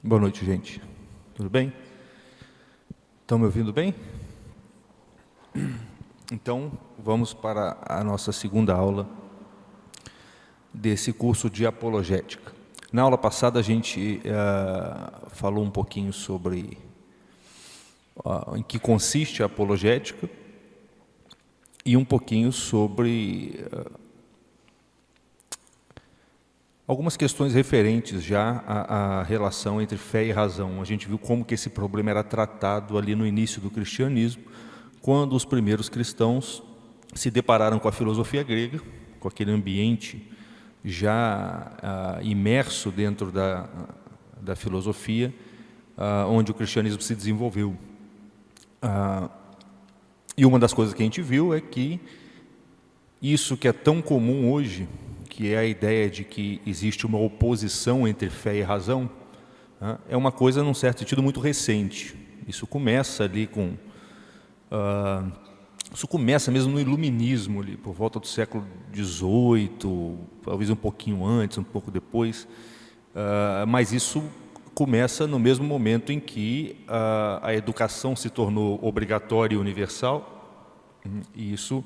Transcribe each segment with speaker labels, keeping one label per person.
Speaker 1: Boa noite, gente. Tudo bem? Estão me ouvindo bem? Então, vamos para a nossa segunda aula desse curso de apologética. Na aula passada, a gente falou um pouquinho sobre em que consiste a apologética e um pouquinho sobre algumas questões referentes já à relação entre fé e razão. A gente viu como que esse problema era tratado ali no início do cristianismo, quando os primeiros cristãos se depararam com a filosofia grega, com aquele ambiente já imerso dentro da filosofia, onde o cristianismo se desenvolveu. E uma das coisas que a gente viu é que isso que é tão comum hoje, que é a ideia de que existe uma oposição entre fé e razão, é uma coisa, num certo sentido, muito recente. Isso começa ali com... isso começa mesmo no iluminismo, ali, por volta do século XVIII, talvez um pouquinho antes, um pouco depois, mas isso começa no mesmo momento em que a educação se tornou obrigatória e universal, e isso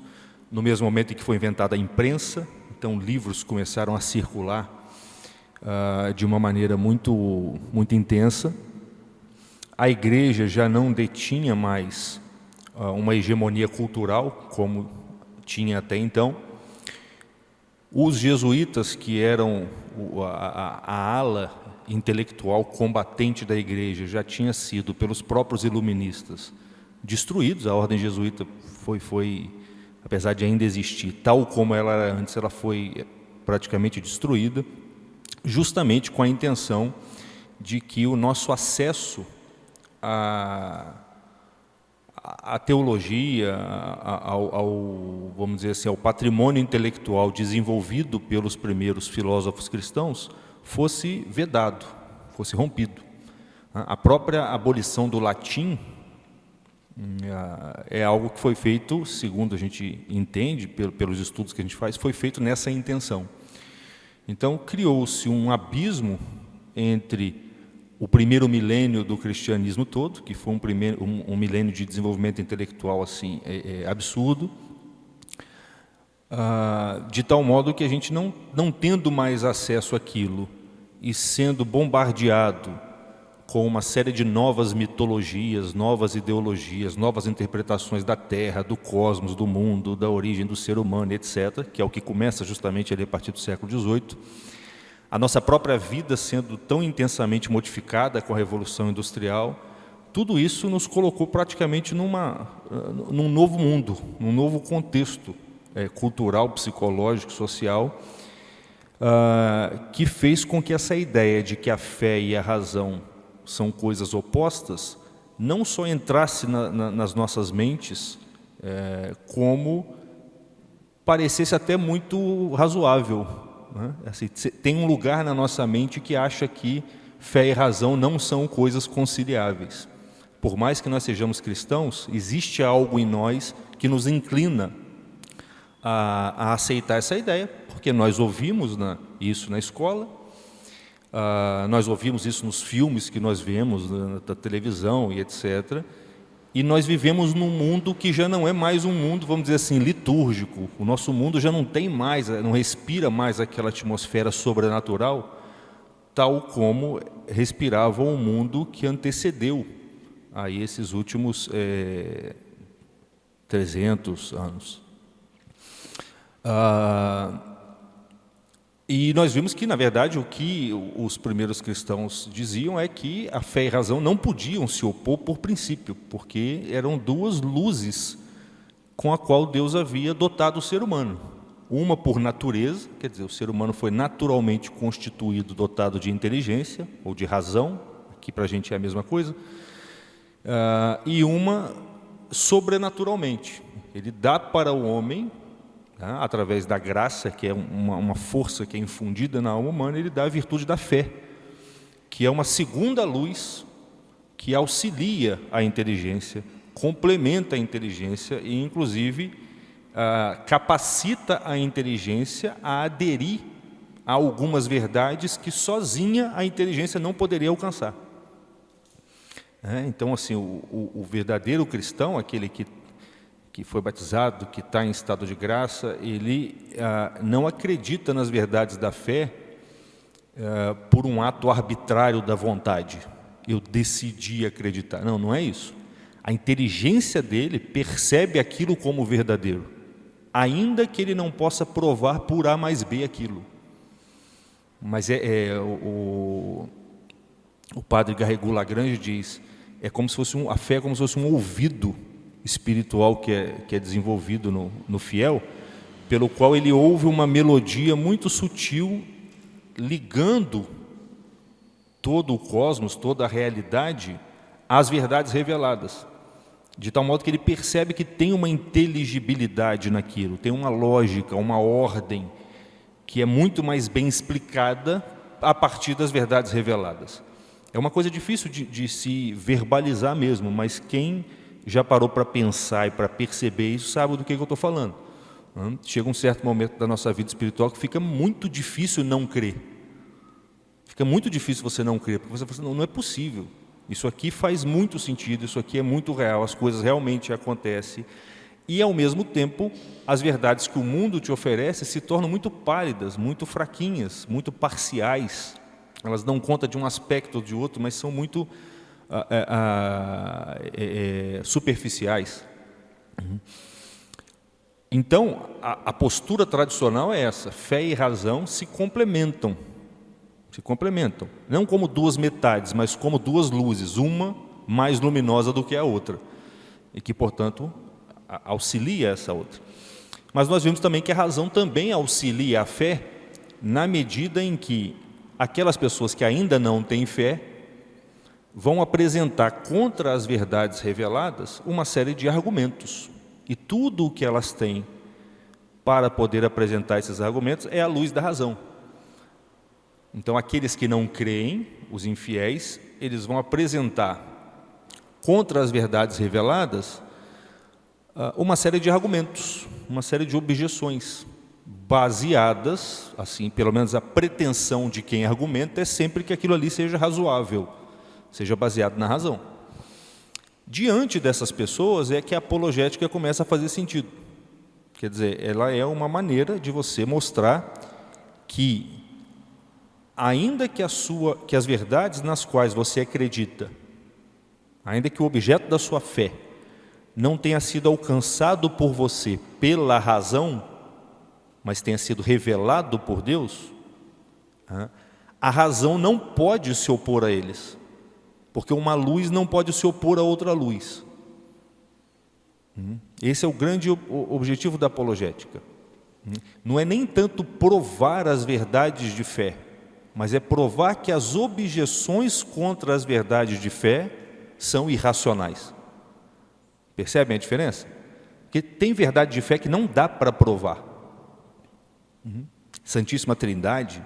Speaker 1: no mesmo momento em que foi inventada a imprensa. Então, livros começaram a circular de uma maneira muito intensa. A igreja já não detinha mais uma hegemonia cultural, como tinha até então. Os jesuítas, que eram a ala intelectual combatente da igreja, já tinha sido, pelos próprios iluministas, destruídos. A ordem jesuíta foi apesar de ainda existir, tal como ela era antes, ela foi praticamente destruída, justamente com a intenção de que o nosso acesso à teologia, vamos dizer assim, ao patrimônio intelectual desenvolvido pelos primeiros filósofos cristãos fosse vedado, fosse rompido. A própria abolição do latim é algo que foi feito, segundo a gente entende, pelos estudos que a gente faz, foi feito nessa intenção. Então, criou-se um abismo entre o primeiro milênio do cristianismo todo, que foi um milênio de desenvolvimento intelectual assim, absurdo, de tal modo que a gente não tendo mais acesso àquilo e sendo bombardeado com uma série de novas mitologias, novas ideologias, novas interpretações da Terra, do cosmos, do mundo, da origem do ser humano, etc., que é o que começa justamente ali a partir do século XVIII. A nossa própria vida sendo tão intensamente modificada com a Revolução Industrial, tudo isso nos colocou praticamente num novo mundo, num novo contexto cultural, psicológico, social, que fez com que essa ideia de que a fé e a razão são coisas opostas, não só entrasse nas nossas mentes, como parecesse até muito razoável, né? Assim, tem um lugar na nossa mente que acha que fé e razão não são coisas conciliáveis. Por mais que nós sejamos cristãos, existe algo em nós que nos inclina a aceitar essa ideia, porque nós ouvimos isso na escola, nós ouvimos isso nos filmes que nós vemos, na televisão e etc. E nós vivemos num mundo que já não é mais um mundo, vamos dizer assim, litúrgico. O nosso mundo já não tem mais, não respira mais aquela atmosfera sobrenatural, tal como respirava o mundo que antecedeu a esses últimos 300 anos. E nós vimos que, na verdade, o que os primeiros cristãos diziam é que a fé e a razão não podiam se opor por princípio, porque eram duas luzes com a qual Deus havia dotado o ser humano. Uma por natureza, quer dizer, o ser humano foi naturalmente constituído, dotado de inteligência, ou de razão, aqui para a gente é a mesma coisa, e uma sobrenaturalmente. Ele dá para o homem, através da graça, que é uma força que é infundida na alma humana, ele dá a virtude da fé, que é uma segunda luz que auxilia a inteligência, complementa a inteligência e, inclusive, capacita a inteligência a aderir a algumas verdades que sozinha a inteligência não poderia alcançar. Então, assim, o verdadeiro cristão, aquele que foi batizado, que está em estado de graça, ele não acredita nas verdades da fé por um ato arbitrário da vontade. Eu decidi acreditar. Não, não é isso. A inteligência dele percebe aquilo como verdadeiro, ainda que ele não possa provar por A mais B aquilo. Mas o padre Garrigou-Lagrange diz, como se fosse a fé é como se fosse um ouvido espiritual que é desenvolvido no fiel, pelo qual ele ouve uma melodia muito sutil, ligando todo o cosmos, toda a realidade, às verdades reveladas, de tal modo que ele percebe que tem uma inteligibilidade naquilo, tem uma lógica, uma ordem, que é muito mais bem explicada a partir das verdades reveladas. É uma coisa difícil de se verbalizar mesmo, mas quem já parou para pensar e para perceber isso sabe do que eu estou falando. Chega um certo momento da nossa vida espiritual que fica muito difícil não crer. Fica muito difícil você não crer, porque você fala assim, não é possível. Isso aqui faz muito sentido, isso aqui é muito real, as coisas realmente acontecem. E, ao mesmo tempo, as verdades que o mundo te oferece se tornam muito pálidas, muito fraquinhas, muito parciais. Elas dão conta de um aspecto ou de outro, mas são muito superficiais. Então, a postura tradicional é essa: fé e razão se complementam. Se complementam. Não como duas metades, mas como duas luzes, uma mais luminosa do que a outra. E que, portanto, auxilia essa outra. Mas nós vimos também que a razão também auxilia a fé, na medida em que aquelas pessoas que ainda não têm fé vão apresentar contra as verdades reveladas uma série de argumentos. E tudo o que elas têm para poder apresentar esses argumentos é a luz da razão. Então, aqueles que não creem, os infiéis, eles vão apresentar contra as verdades reveladas uma série de argumentos, uma série de objeções, baseadas, assim, pelo menos a pretensão de quem argumenta é sempre que aquilo ali seja razoável, seja baseado na razão. Diante dessas pessoas é que a apologética começa a fazer sentido. Quer dizer, ela é uma maneira de você mostrar que, ainda que as verdades nas quais você acredita, ainda que o objeto da sua fé não tenha sido alcançado por você pela razão, mas tenha sido revelado por Deus, a razão não pode se opor a eles, porque uma luz não pode se opor a outra luz. Esse é o grande objetivo da apologética. Não é nem tanto provar as verdades de fé, mas é provar que as objeções contra as verdades de fé são irracionais. Percebem a diferença? Porque tem verdade de fé que não dá para provar. Santíssima Trindade,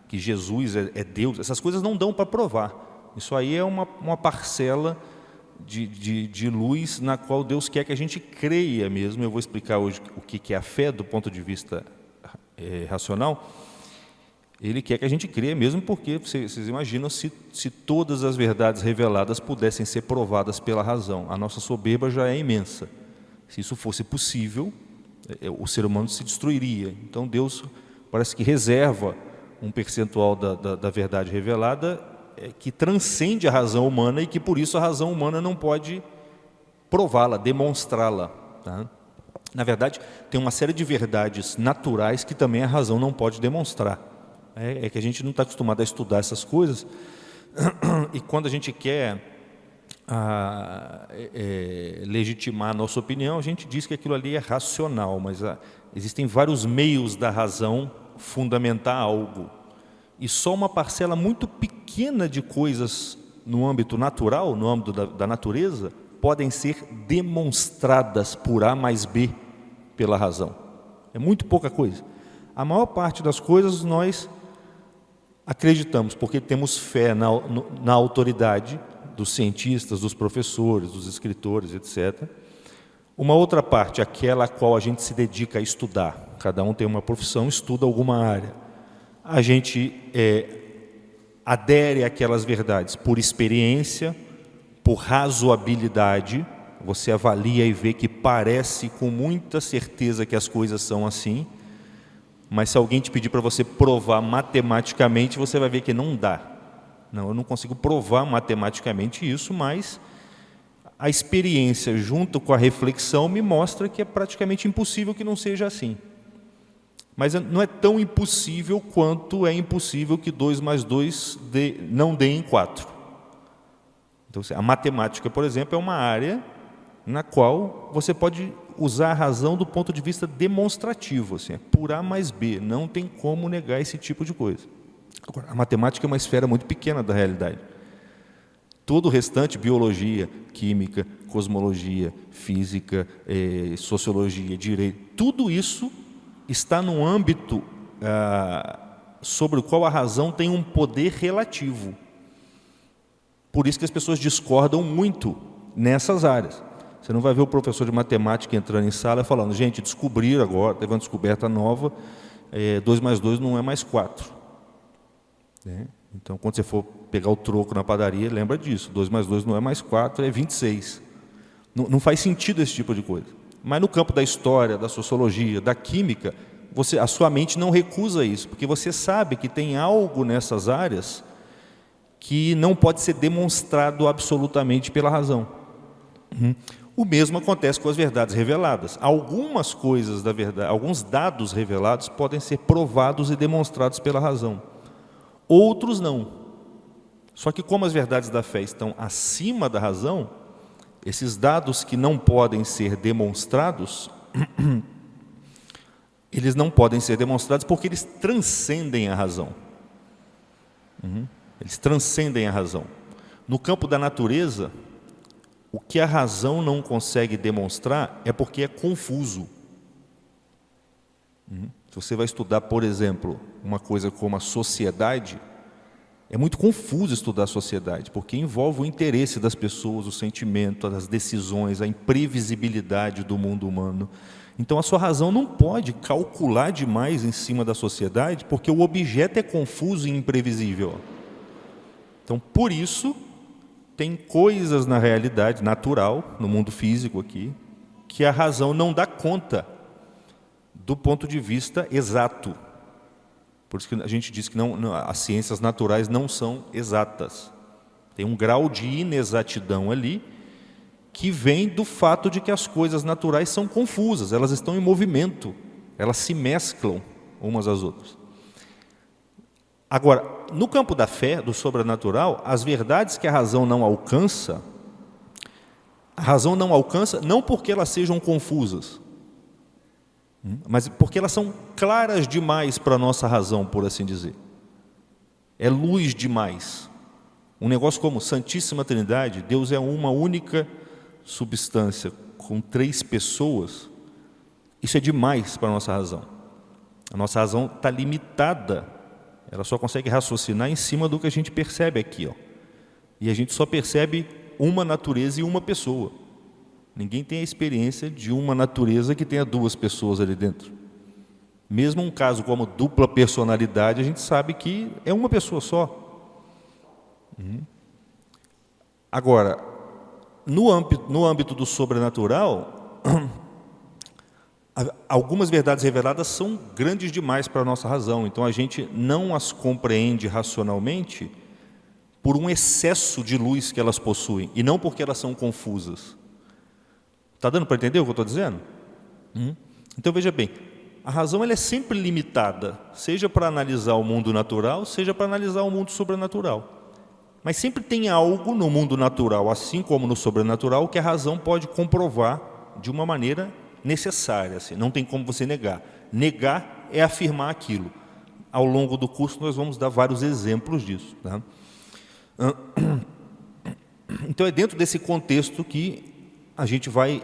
Speaker 1: que Jesus é Deus, essas coisas não dão para provar. Isso aí é uma parcela de luz na qual Deus quer que a gente creia mesmo. Eu vou explicar hoje o que é a fé do ponto de vista racional. Ele quer que a gente creia mesmo, porque vocês imaginam se todas as verdades reveladas pudessem ser provadas pela razão. A nossa soberba já é imensa. Se isso fosse possível, o ser humano se destruiria. Então Deus parece que reserva um percentual da verdade revelada que transcende a razão humana e que por isso a razão humana não pode prová-la, demonstrá-la. Tá? Na verdade, tem uma série de verdades naturais que também a razão não pode demonstrar. É que a gente não está acostumado a estudar essas coisas, e quando a gente quer legitimar a nossa opinião, a gente diz que aquilo ali é racional, mas existem vários meios da razão fundamentar algo, e só uma parcela muito pequena de coisas no âmbito natural, no âmbito da natureza, podem ser demonstradas por A mais B pela razão. É muito pouca coisa. A maior parte das coisas nós acreditamos, porque temos fé na autoridade dos cientistas, dos professores, dos escritores, etc. Uma outra parte, aquela a qual a gente se dedica a estudar. Cada um tem uma profissão, estuda alguma área. A gente adere àquelas verdades por experiência, por razoabilidade, você avalia e vê que parece com muita certeza que as coisas são assim, mas se alguém te pedir para você provar matematicamente, você vai ver que não dá. Não, eu não consigo provar matematicamente isso, mas a experiência junto com a reflexão me mostra que é praticamente impossível que não seja assim. Mas não é tão impossível quanto é impossível que 2 mais 2 não dê em 4. Então, a matemática, por exemplo, é uma área na qual você pode usar a razão do ponto de vista demonstrativo, assim, é por A mais B, não tem como negar esse tipo de coisa. Agora, a matemática é uma esfera muito pequena da realidade. Todo o restante, biologia, química, cosmologia, física, sociologia, direito, tudo isso está num âmbito sobre o qual a razão tem um poder relativo. Por isso que as pessoas discordam muito nessas áreas. Você não vai ver o professor de matemática entrando em sala falando, gente, descobriram agora, teve uma descoberta nova, 2 mais 2 não é mais 4. Então, quando você for pegar o troco na padaria, lembra disso, 2 mais 2 não é mais 4, é 26. Não faz sentido esse tipo de coisa. Mas no campo da história, da sociologia, da química, a sua mente não recusa isso, porque você sabe que tem algo nessas áreas que não pode ser demonstrado absolutamente pela razão. O mesmo acontece com as verdades reveladas. Algumas coisas da verdade, alguns dados revelados podem ser provados e demonstrados pela razão. Outros não. Só que como as verdades da fé estão acima da razão, esses dados que não podem ser demonstrados, eles não podem ser demonstrados porque eles transcendem a razão. Eles transcendem a razão. No campo da natureza, o que a razão não consegue demonstrar é porque é confuso. Se você vai estudar, por exemplo, uma coisa como a sociedade, é muito confuso estudar a sociedade, porque envolve o interesse das pessoas, o sentimento, as decisões, a imprevisibilidade do mundo humano. Então, a sua razão não pode calcular demais em cima da sociedade, porque o objeto é confuso e imprevisível. Então, por isso, tem coisas na realidade natural, no mundo físico aqui, que a razão não dá conta do ponto de vista exato. Por isso que a gente diz que as ciências naturais não são exatas. Tem um grau de inexatidão ali que vem do fato de que as coisas naturais são confusas, elas estão em movimento, elas se mesclam umas às outras. Agora, no campo da fé, do sobrenatural, as verdades que a razão não alcança não porque elas sejam confusas, mas porque elas são claras demais para a nossa razão, por assim dizer. É luz demais. Um negócio como Santíssima Trindade, Deus é uma única substância com 3 pessoas, isso é demais para a nossa razão. A nossa razão está limitada, ela só consegue raciocinar em cima do que a gente percebe aqui. E a gente só percebe uma natureza e uma pessoa. Ninguém tem a experiência de uma natureza que tenha 2 pessoas ali dentro. Mesmo um caso como dupla personalidade, a gente sabe que é uma pessoa só. Agora, no âmbito do sobrenatural, algumas verdades reveladas são grandes demais para a nossa razão, então a gente não as compreende racionalmente por um excesso de luz que elas possuem, e não porque elas são confusas. Está dando para entender o que eu estou dizendo? Então veja bem, a razão ela é sempre limitada, seja para analisar o mundo natural, seja para analisar o mundo sobrenatural. Mas sempre tem algo no mundo natural, assim como no sobrenatural, que a razão pode comprovar de uma maneira necessária. Assim, não tem como você negar. Negar é afirmar aquilo. Ao longo do curso nós vamos dar vários exemplos disso. Tá? Então é dentro desse contexto que a gente vai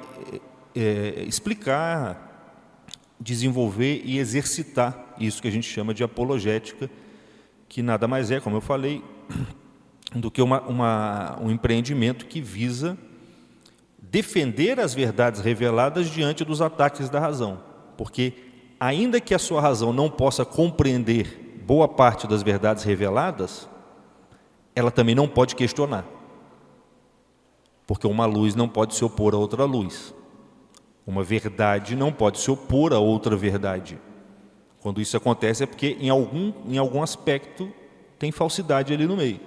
Speaker 1: explicar, desenvolver e exercitar isso que a gente chama de apologética, que nada mais é, como eu falei, do que um empreendimento que visa defender as verdades reveladas diante dos ataques da razão. Porque, ainda que a sua razão não possa compreender boa parte das verdades reveladas, ela também não pode questionar. porque uma luz não pode se opor a outra luz. Uma verdade não pode se opor a outra verdade. Quando isso acontece é porque em algum aspecto tem falsidade ali no meio.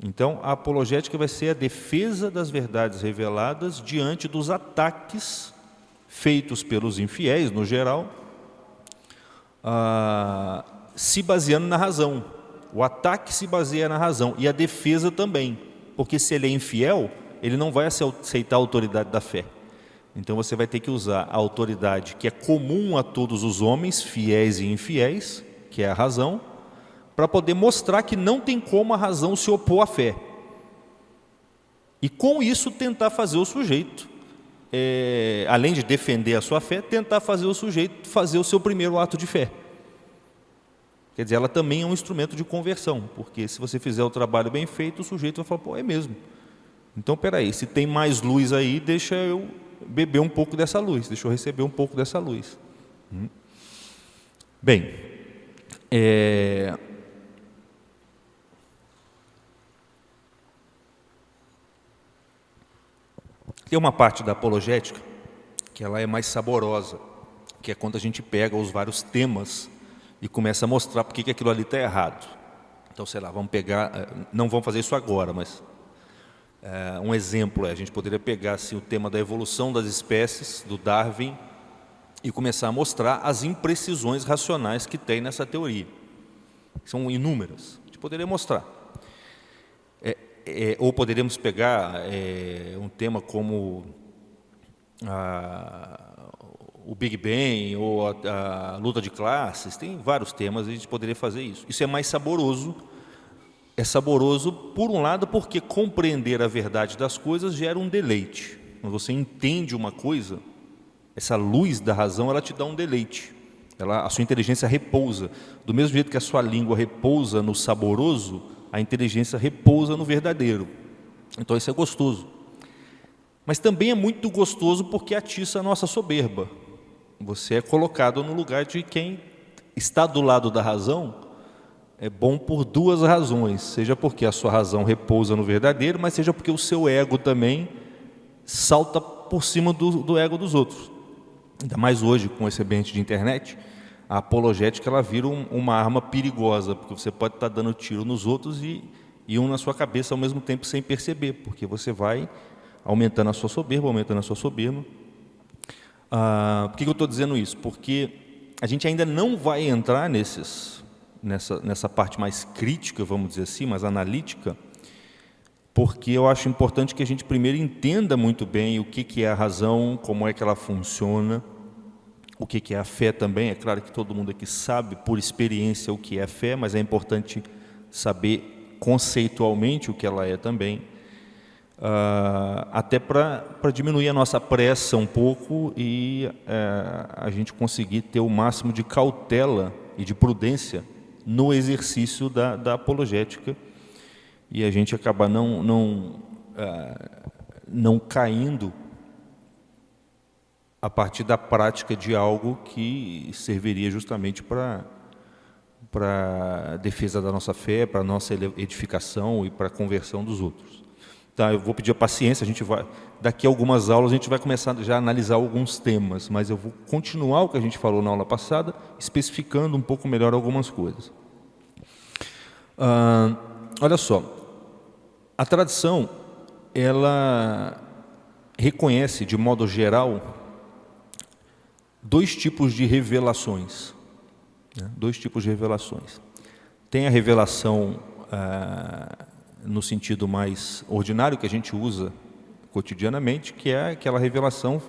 Speaker 1: Então, a apologética vai ser a defesa das verdades reveladas diante dos ataques feitos pelos infiéis, no geral, se baseando na razão. O ataque se baseia na razão e a defesa também, porque se ele é infiel, ele não vai aceitar a autoridade da fé. Então você vai ter que usar a autoridade que é comum a todos os homens, fiéis e infiéis, que é a razão, para poder mostrar que não tem como a razão se opor à fé. E com isso tentar fazer o sujeito, além de defender a sua fé, tentar fazer o sujeito fazer o seu primeiro ato de fé. Quer dizer, ela também é um instrumento de conversão, porque se você fizer o trabalho bem feito, o sujeito vai falar, pô, é mesmo. Então, peraí, se tem mais luz aí, deixa eu beber um pouco dessa luz, deixa eu receber um pouco dessa luz. Bem, tem uma parte da apologética que ela é mais saborosa, que é quando a gente pega os vários temas e começa a mostrar por que aquilo ali está errado. Então, sei lá, vamos pegar, não vamos fazer isso agora, mas um exemplo a gente poderia pegar assim, o tema da evolução das espécies, do Darwin, e começar a mostrar as imprecisões racionais que tem nessa teoria. São inúmeras, a gente poderia mostrar. Ou poderíamos pegar um tema como o Big Bang ou a luta de classes, tem vários temas, a gente poderia fazer isso. Isso é mais saboroso. É saboroso, por um lado, porque compreender a verdade das coisas gera um deleite. Quando você entende uma coisa, essa luz da razão, ela te dá um deleite. A sua inteligência repousa. Do mesmo jeito que a sua língua repousa no saboroso, a inteligência repousa no verdadeiro. Então isso é gostoso. Mas também é muito gostoso porque atiça a nossa soberba. Você é colocado no lugar de quem está do lado da razão. É bom por duas razões, seja porque a sua razão repousa no verdadeiro, mas seja porque o seu ego também salta por cima do ego dos outros. Ainda mais hoje, com esse ambiente de internet, a apologética ela vira uma arma perigosa, porque você pode estar dando tiro nos outros e um na sua cabeça ao mesmo tempo sem perceber, porque você vai aumentando a sua soberba, Por que eu estou dizendo isso? Porque a gente ainda não vai entrar nessa parte mais crítica, vamos dizer assim, mais analítica, porque eu acho importante que a gente primeiro entenda muito bem o que é a razão, como é que ela funciona, o que é a fé também. É claro que todo mundo aqui sabe por experiência o que é a fé, mas é importante saber conceitualmente o que ela é também, até para diminuir a nossa pressa um pouco e a gente conseguir ter o máximo de cautela e de prudência no exercício da apologética e a gente acabar não caindo a partir da prática de algo que serviria justamente para a defesa da nossa fé, para a nossa edificação e para a conversão dos outros. Tá, eu vou pedir a paciência, daqui a algumas aulas a gente vai começar já a analisar alguns temas, mas eu vou continuar o que a gente falou na aula passada, especificando um pouco melhor algumas coisas. Olha só, a tradição, ela reconhece de modo geral dois tipos de revelações. Dois tipos de revelações. Tem a revelação no sentido mais ordinário que a gente usa cotidianamente, que é aquela revelação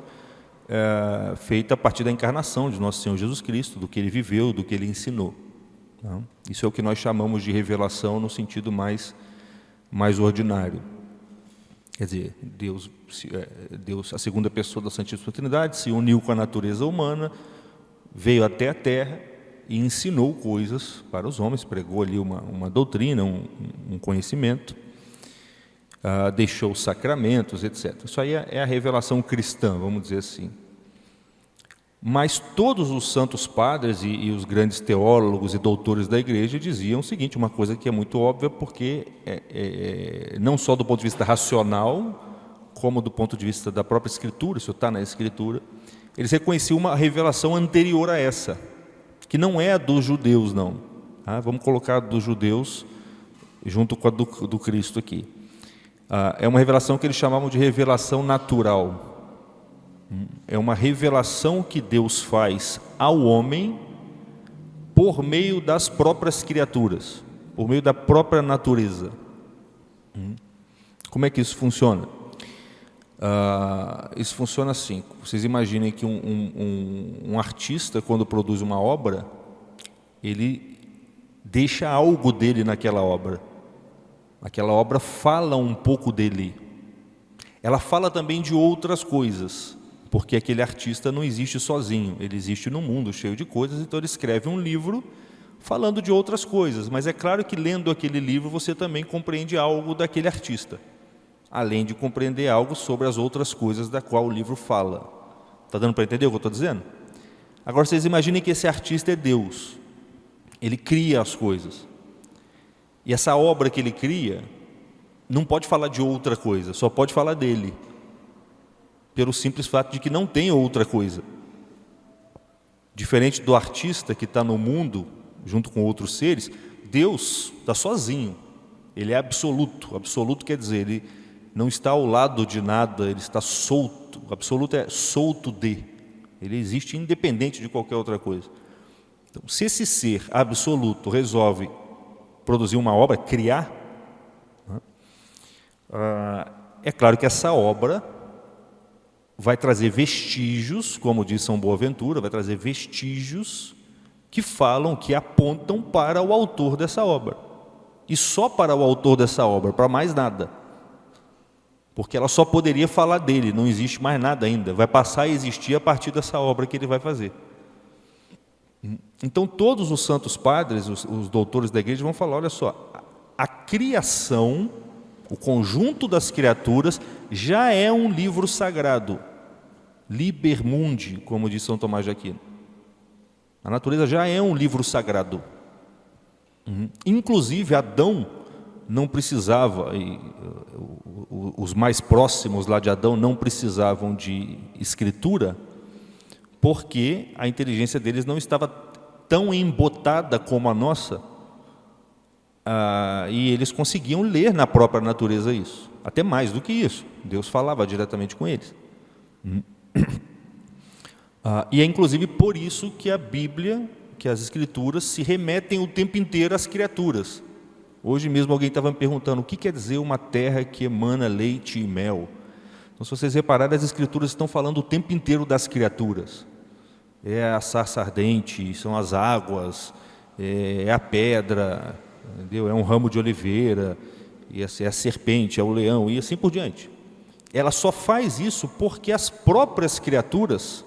Speaker 1: feita a partir da encarnação de nosso Senhor Jesus Cristo, do que Ele viveu, do que Ele ensinou. Isso é o que nós chamamos de revelação no sentido mais ordinário. Quer dizer, Deus, a segunda pessoa da Santíssima Trindade, se uniu com a natureza humana, veio até a Terra e ensinou coisas para os homens, pregou ali uma doutrina, um conhecimento, deixou sacramentos, etc. Isso aí é a revelação cristã, vamos dizer assim. Mas todos os santos padres e os grandes teólogos e doutores da igreja diziam o seguinte, uma coisa que é muito óbvia, porque não só do ponto de vista racional, como do ponto de vista da própria Escritura, isso está na Escritura, eles reconheciam uma revelação anterior a essa, que não é a dos judeus, não. Tá? Vamos colocar a dos judeus junto com a do Cristo aqui. É uma revelação que eles chamavam de revelação natural. É uma revelação que Deus faz ao homem por meio das próprias criaturas, por meio da própria natureza. Como é que isso funciona? Isso funciona assim. Vocês imaginem que um artista, quando produz uma obra, ele deixa algo dele naquela obra. Aquela obra fala um pouco dele. Ela fala também de outras coisas, porque aquele artista não existe sozinho, ele existe num mundo cheio de coisas, então ele escreve um livro falando de outras coisas, mas é claro que lendo aquele livro você também compreende algo daquele artista, além de compreender algo sobre as outras coisas da qual o livro fala. Está dando para entender o que eu estou dizendo? Agora vocês imaginem que esse artista é Deus, ele cria as coisas, e essa obra que ele cria não pode falar de outra coisa, só pode falar dele, pelo simples fato de que não tem outra coisa. Diferente do artista que está no mundo, junto com outros seres, Deus está sozinho, ele é absoluto. Absoluto quer dizer, ele não está ao lado de nada, ele está solto. Absoluto é solto de, ele existe independente de qualquer outra coisa. Então, se esse ser absoluto resolve produzir uma obra, criar, é claro que essa obra vai trazer vestígios, como diz São Boaventura, vai trazer vestígios que falam, que apontam para o autor dessa obra. E só para o autor dessa obra, para mais nada. Porque ela só poderia falar dele, não existe mais nada ainda. Vai passar a existir a partir dessa obra que ele vai fazer. Então todos os santos padres, os doutores da igreja vão falar, olha só, a criação, o conjunto das criaturas já é um livro sagrado, liber mundi, como diz São Tomás de Aquino. A natureza já é um livro sagrado. Inclusive Adão não precisava, os mais próximos lá de Adão não precisavam de escritura, porque a inteligência deles não estava tão embotada como a nossa, e eles conseguiam ler na própria natureza isso. Até mais do que isso, Deus falava diretamente com eles. E é inclusive por isso que a Bíblia, que as Escrituras se remetem o tempo inteiro às criaturas. Hoje mesmo alguém estava me perguntando o que quer dizer uma terra que emana leite e mel. Então, se vocês repararem, as Escrituras estão falando o tempo inteiro das criaturas. É a sarça ardente, são as águas, é a pedra, entendeu? É um ramo de oliveira, é a serpente, é o leão e assim por diante. Ela só faz isso porque as próprias criaturas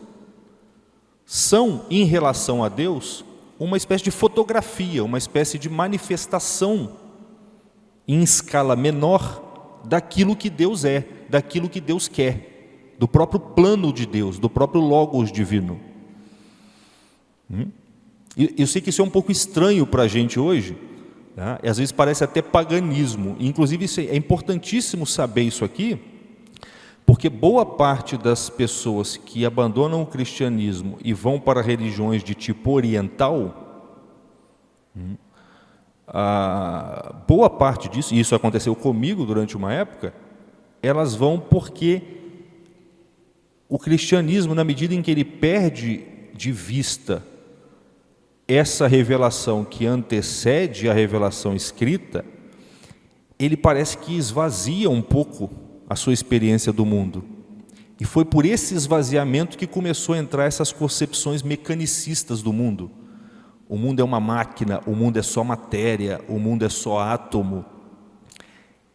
Speaker 1: são, em relação a Deus, uma espécie de fotografia, uma espécie de manifestação em escala menor daquilo que Deus é, daquilo que Deus quer, do próprio plano de Deus, do próprio Logos divino. Eu sei que isso é um pouco estranho para a gente hoje, tá? E às vezes parece até paganismo. Inclusive é importantíssimo saber isso aqui, porque boa parte das pessoas que abandonam o cristianismo e vão para religiões de tipo oriental, boa parte disso, e isso aconteceu comigo durante uma época, elas vão porque o cristianismo, na medida em que ele perde de vista essa revelação que antecede a revelação escrita, ele parece que esvazia um pouco a sua experiência do mundo. E foi por esse esvaziamento que começou a entrar essas concepções mecanicistas do mundo. O mundo é uma máquina, o mundo é só matéria, o mundo é só átomo.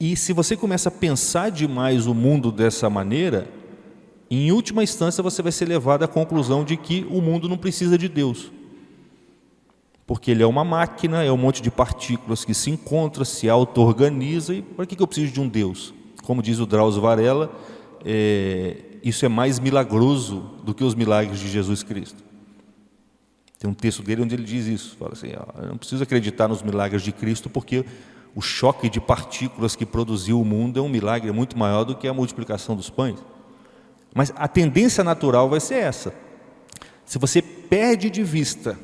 Speaker 1: E se você começa a pensar demais o mundo dessa maneira, em última instância você vai ser levado à conclusão de que o mundo não precisa de Deus. Porque ele é uma máquina, é um monte de partículas que se encontram, se auto-organiza, e para que eu preciso de um Deus? Como diz o Drauzio Varela, isso é mais milagroso do que os milagres de Jesus Cristo. Tem um texto dele onde ele diz isso, fala assim, eu não preciso acreditar nos milagres de Cristo porque o choque de partículas que produziu o mundo é um milagre muito maior do que a multiplicação dos pães. Mas a tendência natural vai ser essa. Se você perde de vista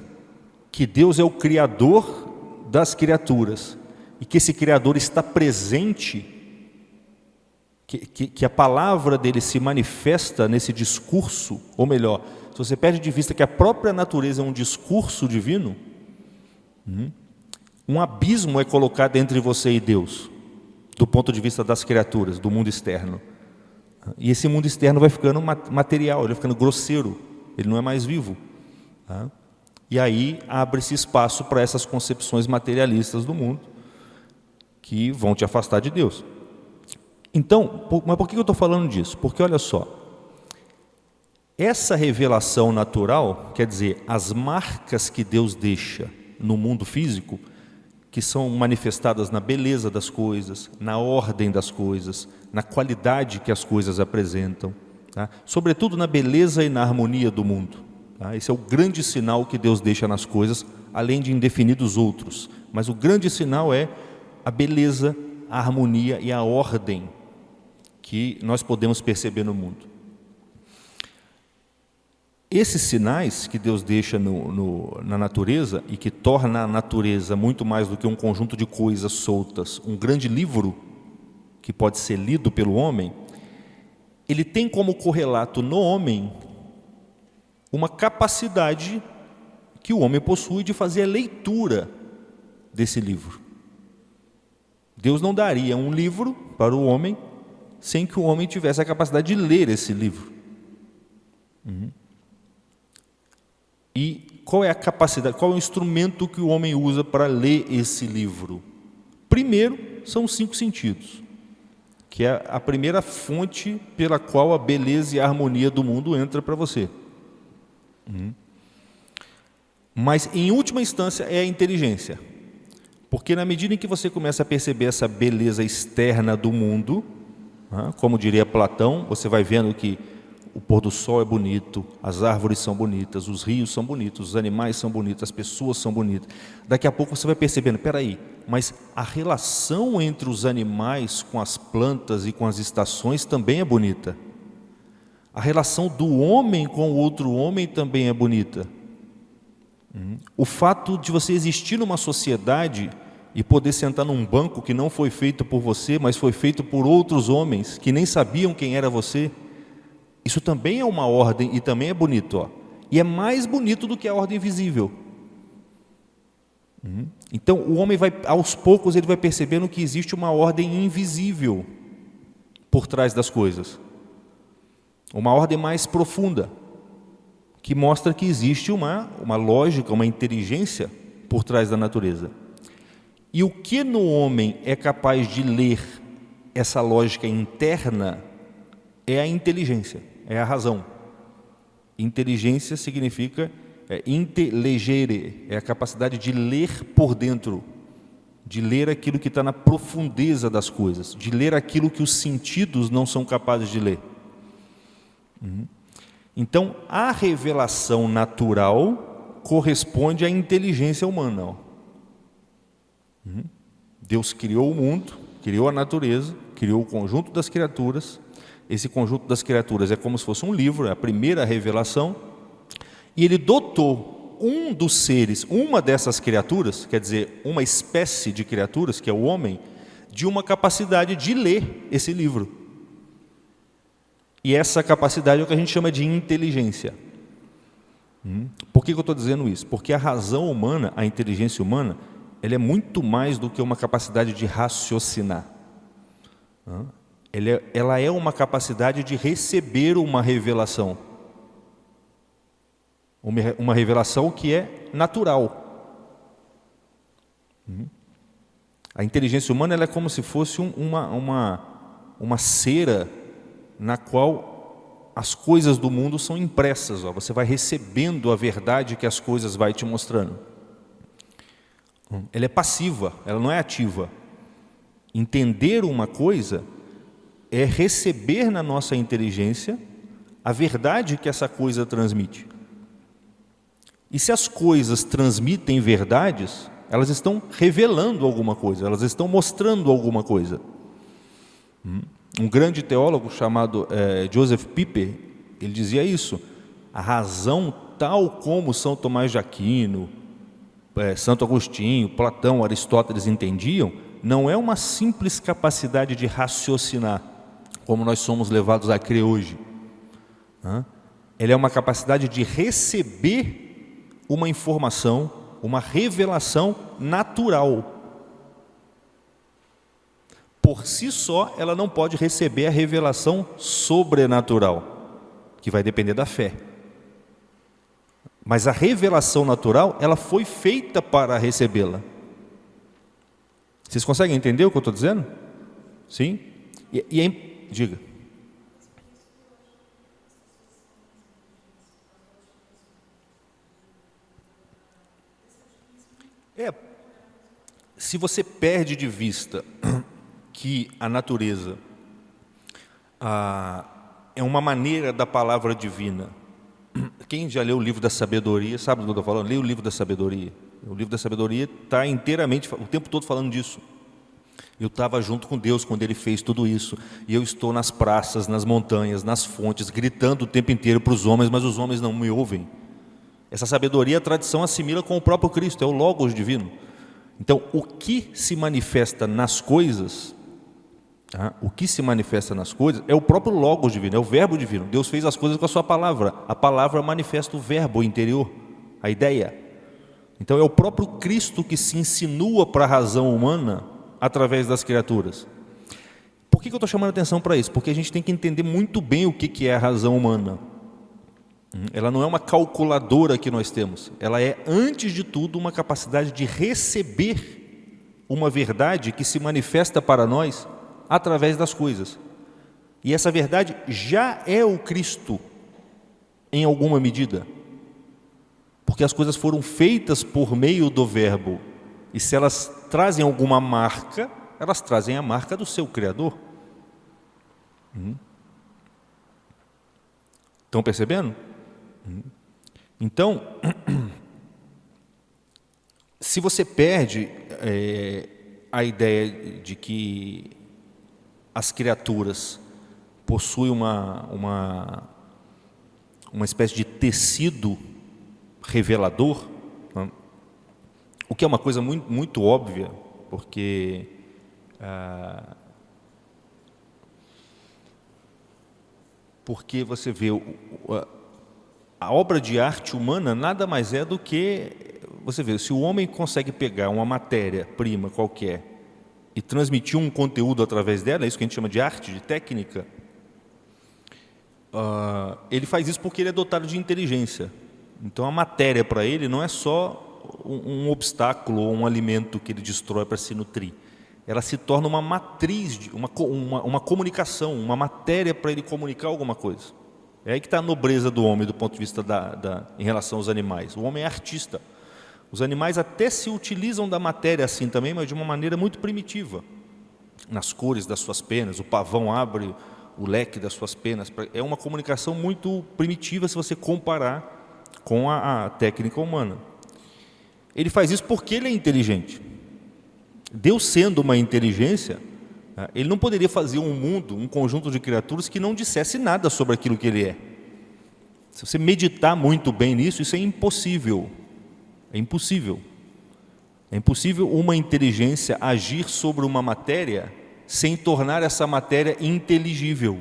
Speaker 1: que Deus é o Criador das criaturas e que esse Criador está presente, que a palavra dele se manifesta nesse discurso, ou melhor, se você perde de vista que a própria natureza é um discurso divino, um abismo é colocado entre você e Deus, do ponto de vista das criaturas, do mundo externo. E esse mundo externo vai ficando material, ele vai ficando grosseiro, ele não é mais vivo. E aí abre-se espaço para essas concepções materialistas do mundo, que vão te afastar de Deus. Então, mas por que eu estou falando disso? Porque olha só, essa revelação natural, quer dizer, as marcas que Deus deixa no mundo físico, que são manifestadas na beleza das coisas, na ordem das coisas, na qualidade que as coisas apresentam, sobretudo na beleza e na harmonia do mundo. Esse é o grande sinal que Deus deixa nas coisas, além de indefinidos outros. Mas o grande sinal é a beleza, a harmonia e a ordem que nós podemos perceber no mundo. Esses sinais que Deus deixa na natureza e que torna a natureza muito mais do que um conjunto de coisas soltas, um grande livro que pode ser lido pelo homem, ele tem como correlato no homem uma capacidade que o homem possui de fazer a leitura desse livro. Deus não daria um livro para o homem sem que o homem tivesse a capacidade de ler esse livro. E qual é a capacidade, qual é o instrumento que o homem usa para ler esse livro? Primeiro, são os 5 sentidos, que é a primeira fonte pela qual a beleza e a harmonia do mundo entra para você. Mas, em última instância, é a inteligência. Porque na medida em que você começa a perceber essa beleza externa do mundo, como diria Platão, você vai vendo que o pôr do sol é bonito, as árvores são bonitas, os rios são bonitos, os animais são bonitos, as pessoas são bonitas. Daqui a pouco você vai percebendo, peraí, mas a relação entre os animais com as plantas e com as estações também é bonita. A relação do homem com o outro homem também é bonita. O fato de você existir numa sociedade e poder sentar num banco que não foi feito por você, mas foi feito por outros homens que nem sabiam quem era você, isso também é uma ordem e também é bonito. E é mais bonito do que a ordem visível. Então o homem vai, aos poucos, ele vai percebendo que existe uma ordem invisível por trás das coisas. Uma ordem mais profunda, que mostra que existe uma lógica, uma inteligência por trás da natureza. E o que no homem é capaz de ler essa lógica interna é a inteligência, é a razão. Inteligência significa intellegere, é a capacidade de ler por dentro, de ler aquilo que está na profundeza das coisas, de ler aquilo que os sentidos não são capazes de ler. Então, a revelação natural corresponde à inteligência humana. Deus criou o mundo, criou a natureza, criou o conjunto das criaturas. Esse conjunto das criaturas é como se fosse um livro, é a primeira revelação. E ele dotou um dos seres, uma dessas criaturas, quer dizer, uma espécie de criaturas, que é o homem, de uma capacidade de ler esse livro. E essa capacidade é o que a gente chama de inteligência. Por que eu estou dizendo isso? Porque a razão humana, a inteligência humana, ela é muito mais do que uma capacidade de raciocinar. Ela é uma capacidade de receber uma revelação. Uma revelação que é natural. A inteligência humana ela é como se fosse uma cera na qual as coisas do mundo são impressas. Você vai recebendo a verdade que as coisas vai te mostrando. Ela é passiva, ela não é ativa. Entender uma coisa é receber na nossa inteligência a verdade que essa coisa transmite. E se as coisas transmitem verdades, elas estão revelando alguma coisa, elas estão mostrando alguma coisa. Um grande teólogo chamado Joseph Pieper, ele dizia isso: a razão, tal como São Tomás de Aquino, Santo Agostinho, Platão, Aristóteles entendiam, não é uma simples capacidade de raciocinar, como nós somos levados a crer hoje. Ela é uma capacidade de receber uma informação, uma revelação natural. Por si só, ela não pode receber a revelação sobrenatural, que vai depender da fé. Mas a revelação natural, ela foi feita para recebê-la. Vocês conseguem entender o que eu estou dizendo? Sim? Diga. Se você perde de vista que a natureza é uma maneira da palavra divina. Quem já leu o livro da sabedoria, sabe do que eu estou falando? Leia o livro da sabedoria. O livro da sabedoria está inteiramente, o tempo todo falando disso. Eu estava junto com Deus quando Ele fez tudo isso. E eu estou nas praças, nas montanhas, nas fontes, gritando o tempo inteiro para os homens, mas os homens não me ouvem. Essa sabedoria a tradição assimila com o próprio Cristo, é o Logos divino. Então, o que se manifesta nas coisas, o que se manifesta nas coisas é o próprio Logos divino, é o Verbo divino. Deus fez as coisas com a sua palavra. A palavra manifesta o verbo interior, a ideia. Então é o próprio Cristo que se insinua para a razão humana através das criaturas. Por que eu estou chamando a atenção para isso? Porque a gente tem que entender muito bem o que é a razão humana. Ela não é uma calculadora que nós temos. Ela é, antes de tudo, uma capacidade de receber uma verdade que se manifesta para nós através das coisas. E essa verdade já é o Cristo, em alguma medida. Porque as coisas foram feitas por meio do Verbo. E se elas trazem alguma marca, elas trazem a marca do seu Criador. Estão percebendo? Então, se você perde a ideia de que as criaturas possuem uma espécie de tecido revelador, o que é uma coisa muito, muito óbvia, porque você vê a obra de arte humana nada mais é do que, você vê, se o homem consegue pegar uma matéria-prima qualquer e transmitir um conteúdo através dela, é isso que a gente chama de arte, de técnica, ele faz isso porque ele é dotado de inteligência. Então a matéria para ele não é só um obstáculo ou um alimento que ele destrói para se nutrir. Ela se torna uma matriz, uma comunicação, uma matéria para ele comunicar alguma coisa. É aí que está a nobreza do homem do ponto de vista em relação aos animais. O homem é artista. Os animais até se utilizam da matéria assim também, mas de uma maneira muito primitiva. Nas cores das suas penas, o pavão abre o leque das suas penas. É uma comunicação muito primitiva se você comparar com a técnica humana. Ele faz isso porque ele é inteligente. Deus sendo uma inteligência, ele não poderia fazer um mundo, um conjunto de criaturas que não dissesse nada sobre aquilo que ele é. Se você meditar muito bem nisso, isso é impossível. É impossível. É impossível uma inteligência agir sobre uma matéria sem tornar essa matéria inteligível.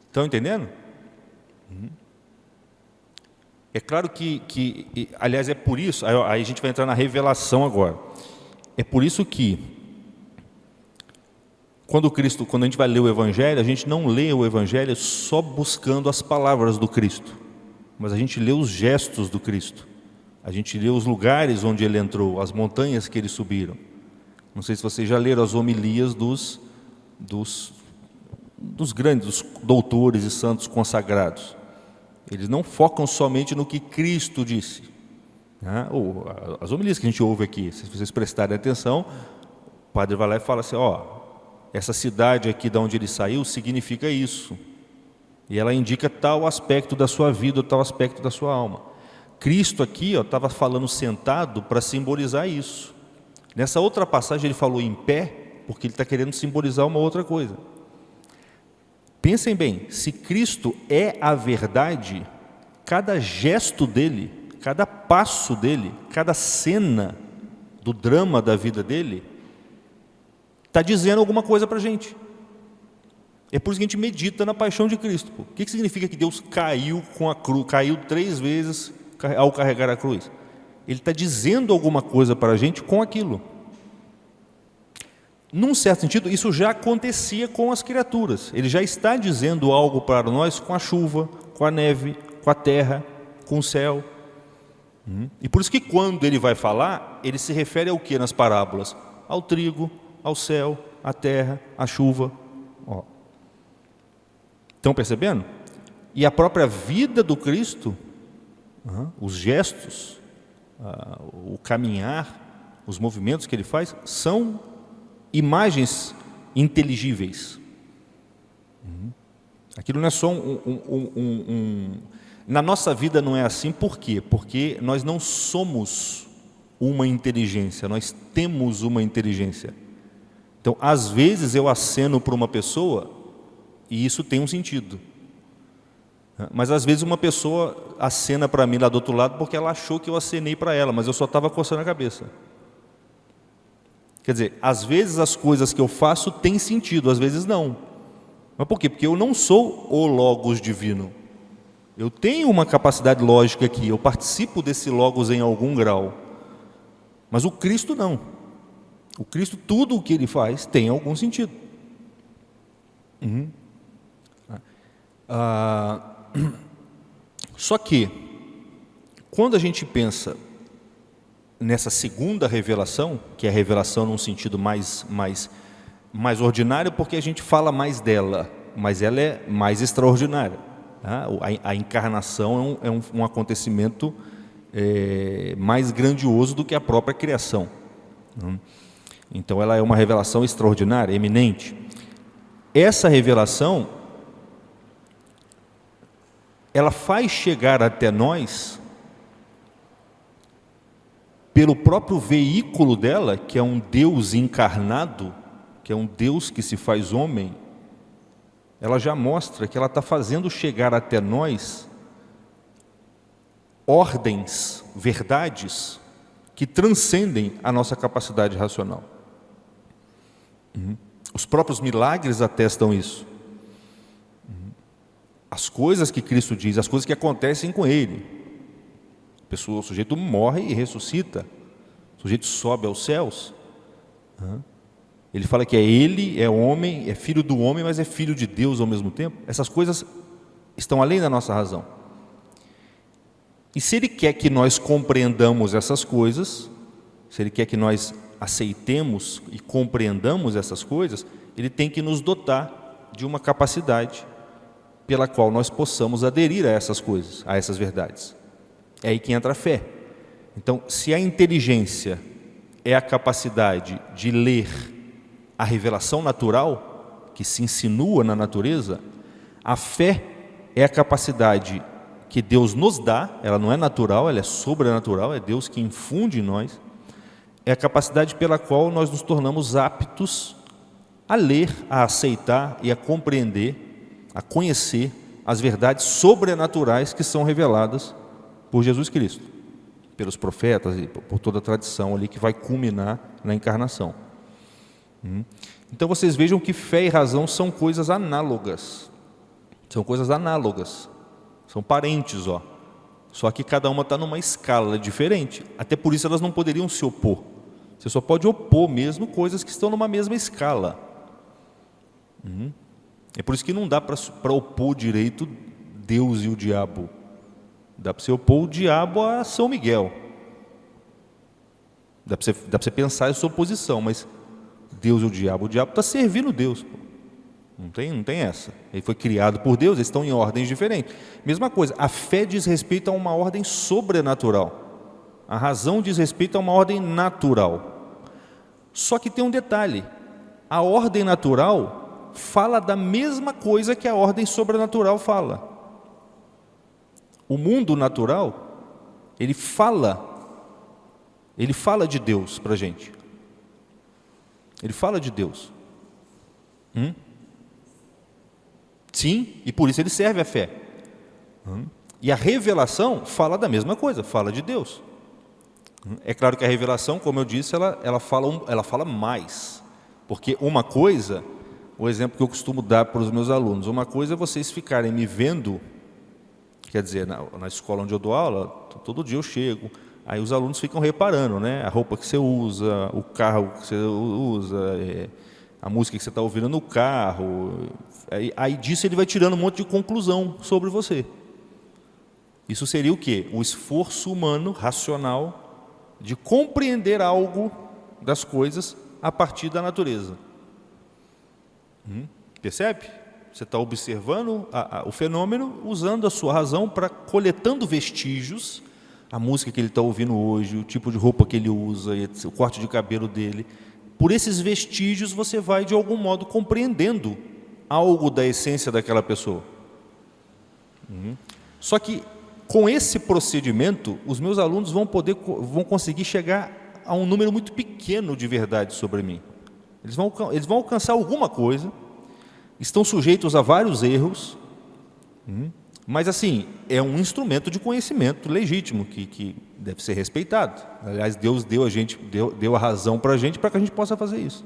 Speaker 1: Estão entendendo? É claro que, aliás, é por isso, aí a gente vai entrar na revelação agora. É por isso que, quando a gente vai ler o Evangelho, a gente não lê o Evangelho só buscando as palavras do Cristo, mas a gente lê os gestos do Cristo. A gente lê os lugares onde Ele entrou, as montanhas que Ele subiram. Não sei se vocês já leram as homilias dos grandes doutores e santos consagrados. Eles não focam somente no que Cristo disse. As homilias que a gente ouve aqui, se vocês prestarem atenção, o padre vai lá e fala assim, essa cidade aqui de onde ele saiu significa isso. E ela indica tal aspecto da sua vida, tal aspecto da sua alma. Cristo aqui estava falando sentado para simbolizar isso. Nessa outra passagem ele falou em pé, porque ele está querendo simbolizar uma outra coisa. Pensem bem, se Cristo é a verdade, cada gesto dele, cada passo dele, cada cena do drama da vida dele, está dizendo alguma coisa para a gente. É por isso que a gente medita na paixão de Cristo. O que significa que Deus caiu com a cruz, caiu 3 vezes ao carregar a cruz? Ele está dizendo alguma coisa para a gente com aquilo. Num certo sentido, isso já acontecia com as criaturas. Ele já está dizendo algo para nós com a chuva, com a neve, com a terra, com o céu. E por isso que quando ele vai falar, ele se refere ao que nas parábolas? Ao trigo, ao céu, à terra, à chuva. Estão percebendo? E a própria vida do Cristo, os gestos, o caminhar, os movimentos que ele faz, são imagens inteligíveis. Aquilo não é só Na nossa vida não é assim, por quê? Porque nós não somos uma inteligência, nós temos uma inteligência. Então, às vezes eu aceno para uma pessoa e isso tem um sentido. Mas às vezes uma pessoa acena para mim lá do outro lado porque ela achou que eu acenei para ela, mas eu só estava coçando a cabeça. Quer dizer, às vezes as coisas que eu faço têm sentido, às vezes não. Mas por quê? Porque eu não sou o Logos divino. Eu tenho uma capacidade lógica aqui, eu participo desse Logos em algum grau. Mas o Cristo não. O Cristo, tudo o que ele faz tem algum sentido. Só que, quando a gente pensa nessa segunda revelação, que é a revelação num sentido mais ordinário, porque a gente fala mais dela, mas ela é mais extraordinária. A encarnação é um acontecimento mais grandioso do que a própria criação. Então ela é uma revelação extraordinária, eminente. Essa revelação, ela faz chegar até nós pelo próprio veículo dela, que é um Deus encarnado, que é um Deus que se faz homem. Ela já mostra que ela está fazendo chegar até nós ordens, verdades, que transcendem a nossa capacidade racional. Os próprios milagres atestam isso. As coisas que Cristo diz, as coisas que acontecem com Ele. O sujeito morre e ressuscita. O sujeito sobe aos céus. Ele fala que Ele é homem, é filho do homem, mas é filho de Deus ao mesmo tempo. Essas coisas estão além da nossa razão. E se Ele quer que nós compreendamos essas coisas, se Ele quer que nós aceitemos e compreendamos essas coisas, Ele tem que nos dotar de uma capacidade pela qual nós possamos aderir a essas coisas, a essas verdades. É aí que entra a fé. Então, se a inteligência é a capacidade de ler a revelação natural, que se insinua na natureza, a fé é a capacidade que Deus nos dá, ela não é natural, ela é sobrenatural, é Deus que infunde em nós, é a capacidade pela qual nós nos tornamos aptos a ler, a aceitar e a compreender, a conhecer as verdades sobrenaturais que são reveladas por Jesus Cristo, pelos profetas e por toda a tradição ali que vai culminar na encarnação. Então vocês vejam que fé e razão são coisas análogas. São coisas análogas. São parentes, Só que cada uma está numa escala diferente. Até por isso elas não poderiam se opor. Você só pode opor mesmo coisas que estão numa mesma escala. É por isso que não dá para opor direito Deus e o diabo. Dá para você opor o diabo a São Miguel. Dá para você pensar essa oposição, mas Deus e o diabo está servindo Deus. Não tem essa. Ele foi criado por Deus, eles estão em ordens diferentes. Mesma coisa, a fé diz respeito a uma ordem sobrenatural. A razão diz respeito a uma ordem natural. Só que tem um detalhe. A ordem natural fala da mesma coisa que a ordem sobrenatural fala. O mundo natural, ele fala de Deus para a gente. Ele fala de Deus. Sim, e por isso ele serve a fé. E a revelação fala da mesma coisa, fala de Deus. É claro que a revelação, como eu disse, ela fala mais. Porque uma coisa, o exemplo que eu costumo dar para os meus alunos, uma coisa é vocês ficarem me vendo, quer dizer, na escola onde eu dou aula, todo dia eu chego, aí os alunos ficam reparando, né? A roupa que você usa, o carro que você usa, a música que você está ouvindo no carro. Aí disso ele vai tirando um monte de conclusão sobre você. Isso seria o quê? O esforço humano, racional, de compreender algo das coisas a partir da natureza. Percebe? Você está observando o fenômeno, usando a sua razão para coletando vestígios, a música que ele está ouvindo hoje, o tipo de roupa que ele usa, o corte de cabelo dele. Por esses vestígios você vai, de algum modo, compreendendo algo da essência daquela pessoa. Só que, com esse procedimento, os meus alunos vão conseguir chegar a um número muito pequeno de verdade sobre mim. Eles vão alcançar alguma coisa, estão sujeitos a vários erros, mas assim, é um instrumento de conhecimento legítimo, que deve ser respeitado. Aliás, Deus deu a razão para a gente para que a gente possa fazer isso.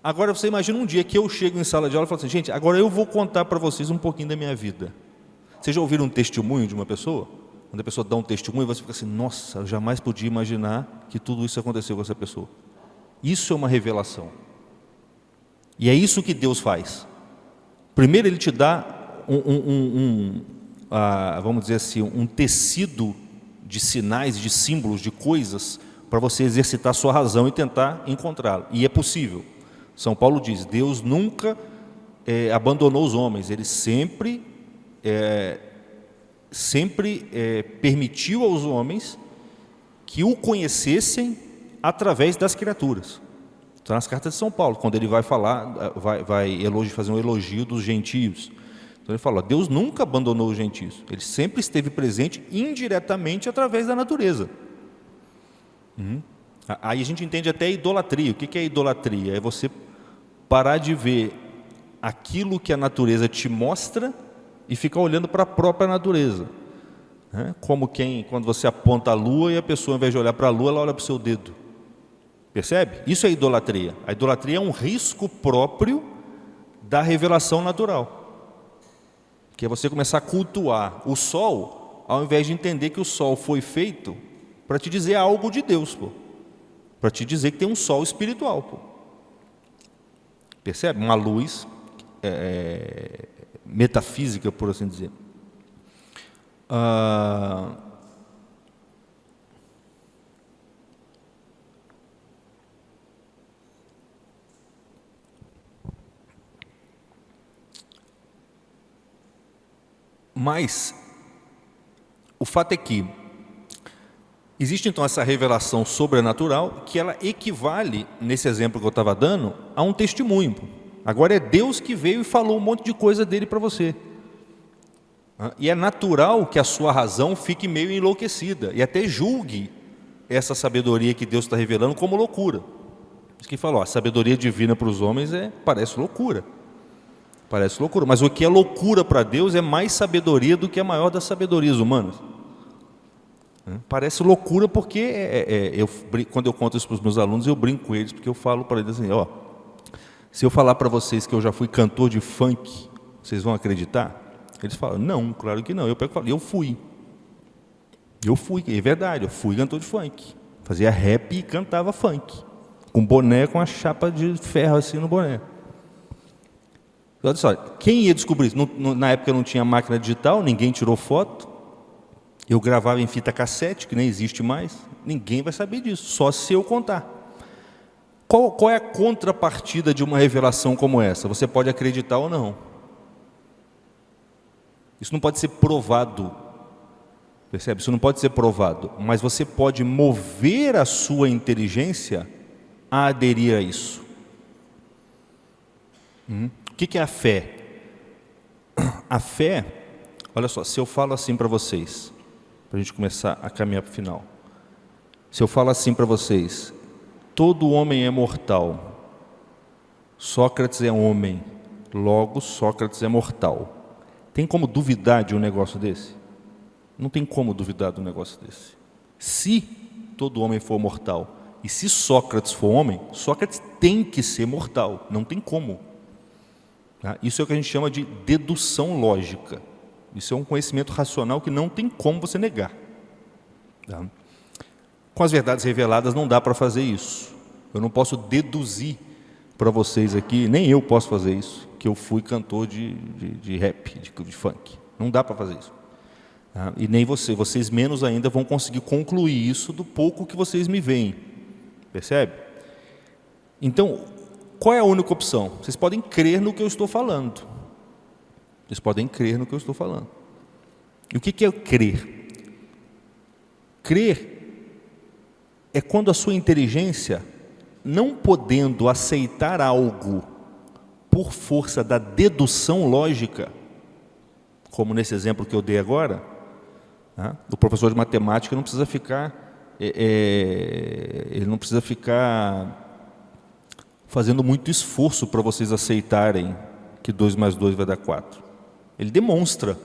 Speaker 1: Agora você imagina um dia que eu chego em sala de aula e falo assim, gente, agora eu vou contar para vocês um pouquinho da minha vida. Vocês já ouviram um testemunho de uma pessoa? Quando a pessoa dá um testemunho, você fica assim, nossa, eu jamais podia imaginar que tudo isso aconteceu com essa pessoa. Isso é uma revelação. E é isso que Deus faz. Primeiro ele te dá vamos dizer assim, um tecido de sinais, de símbolos, de coisas, para você exercitar a sua razão e tentar encontrá-lo. E é possível. São Paulo diz, Deus nunca abandonou os homens, ele sempre permitiu aos homens que o conhecessem através das criaturas. Então, nas cartas de São Paulo, quando ele vai falar, fazer um elogio dos gentios. Então ele fala, Deus nunca abandonou os gentios, ele sempre esteve presente indiretamente através da natureza. Aí a gente entende até a idolatria. O que é idolatria? É você parar de ver aquilo que a natureza te mostra e ficar olhando para a própria natureza. Como quando você aponta a lua e a pessoa, ao invés de olhar para a lua, ela olha para o seu dedo. Percebe? Isso é idolatria. A idolatria é um risco próprio da revelação natural. Que é você começar a cultuar o sol, ao invés de entender que o sol foi feito para te dizer algo de Deus, para te dizer que tem um sol espiritual. Percebe? Uma luz metafísica, por assim dizer. Mas o fato é que existe então essa revelação sobrenatural que ela equivale, nesse exemplo que eu estava dando, a um testemunho. Agora é Deus que veio e falou um monte de coisa dele para você. E é natural que a sua razão fique meio enlouquecida e até julgue essa sabedoria que Deus está revelando como loucura. Isso que falou, a sabedoria divina para os homens parece loucura. Parece loucura, mas o que é loucura para Deus é mais sabedoria do que a maior das sabedorias humanas. Parece loucura porque, quando eu conto isso para os meus alunos, eu brinco com eles, porque eu falo para eles assim, se eu falar para vocês que eu já fui cantor de funk, vocês vão acreditar? Eles falam, não, claro que não. Eu pego e falo, eu fui, é verdade, eu fui cantor de funk. Fazia rap e cantava funk, com boné, com a chapa de ferro assim no boné. Olha só, quem ia descobrir isso? Na época não tinha máquina digital, ninguém tirou foto. Eu gravava em fita cassete, que nem existe mais. Ninguém vai saber disso, só se eu contar. Qual é a contrapartida de uma revelação como essa? Você pode acreditar ou não. Isso não pode ser provado. Percebe? Isso não pode ser provado. Mas você pode mover a sua inteligência a aderir a isso. O que é a fé? A fé, olha só, se eu falo assim para vocês, para a gente começar a caminhar para o final. Se eu falo assim para vocês, todo homem é mortal, Sócrates é homem, logo Sócrates é mortal. Tem como duvidar de um negócio desse? Não tem como duvidar de um negócio desse. Se todo homem for mortal, e se Sócrates for homem, Sócrates tem que ser mortal, não tem como. Isso é o que a gente chama de dedução lógica. Isso é um conhecimento racional que não tem como você negar. Com as verdades reveladas não dá para fazer isso. Eu não posso deduzir para vocês aqui, nem eu posso fazer isso, que eu fui cantor de rap, de funk. Não dá para fazer isso. E nem vocês menos ainda vão conseguir concluir isso do pouco que vocês me veem. Percebe? Então, qual é a única opção? Vocês podem crer no que eu estou falando. Vocês podem crer no que eu estou falando. E o que é crer? Crer é quando a sua inteligência, não podendo aceitar algo por força da dedução lógica, como nesse exemplo que eu dei agora, o professor de matemática não precisa ficar, ele não precisa ficar fazendo muito esforço para vocês aceitarem que 2 mais 2 vai dar 4. Ele demonstra.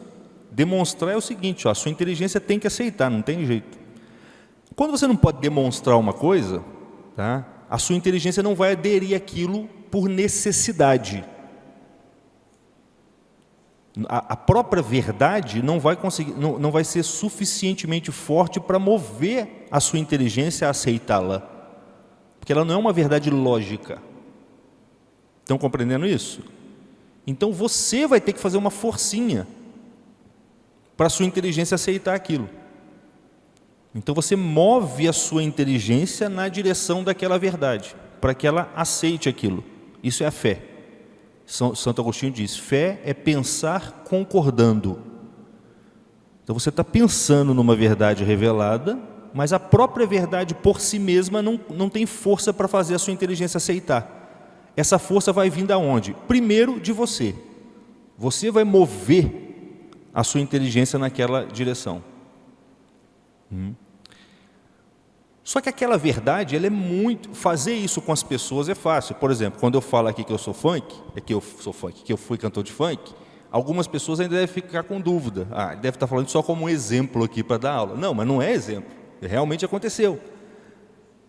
Speaker 1: Demonstrar é o seguinte, a sua inteligência tem que aceitar, não tem jeito. Quando você não pode demonstrar uma coisa, a sua inteligência não vai aderir àquilo por necessidade. A própria verdade não vai conseguir, não vai ser suficientemente forte para mover a sua inteligência a aceitá-la. Porque ela não é uma verdade lógica. Estão compreendendo isso? Então você vai ter que fazer uma forcinha para a sua inteligência aceitar aquilo. Então você move a sua inteligência na direção daquela verdade, para que ela aceite aquilo. Isso é a fé. Santo Agostinho diz, fé é pensar concordando. Então você está pensando numa verdade revelada, mas a própria verdade por si mesma não tem força para fazer a sua inteligência aceitar. Essa força vai vir de onde? Primeiro, de você. Você vai mover a sua inteligência naquela direção. Só que aquela verdade, ela é muito... Fazer isso com as pessoas é fácil. Por exemplo, quando eu falo aqui que eu sou funk, que eu fui cantor de funk, algumas pessoas ainda devem ficar com dúvida. Ele deve estar falando só como um exemplo aqui para dar aula. Não, mas não é exemplo. Realmente aconteceu.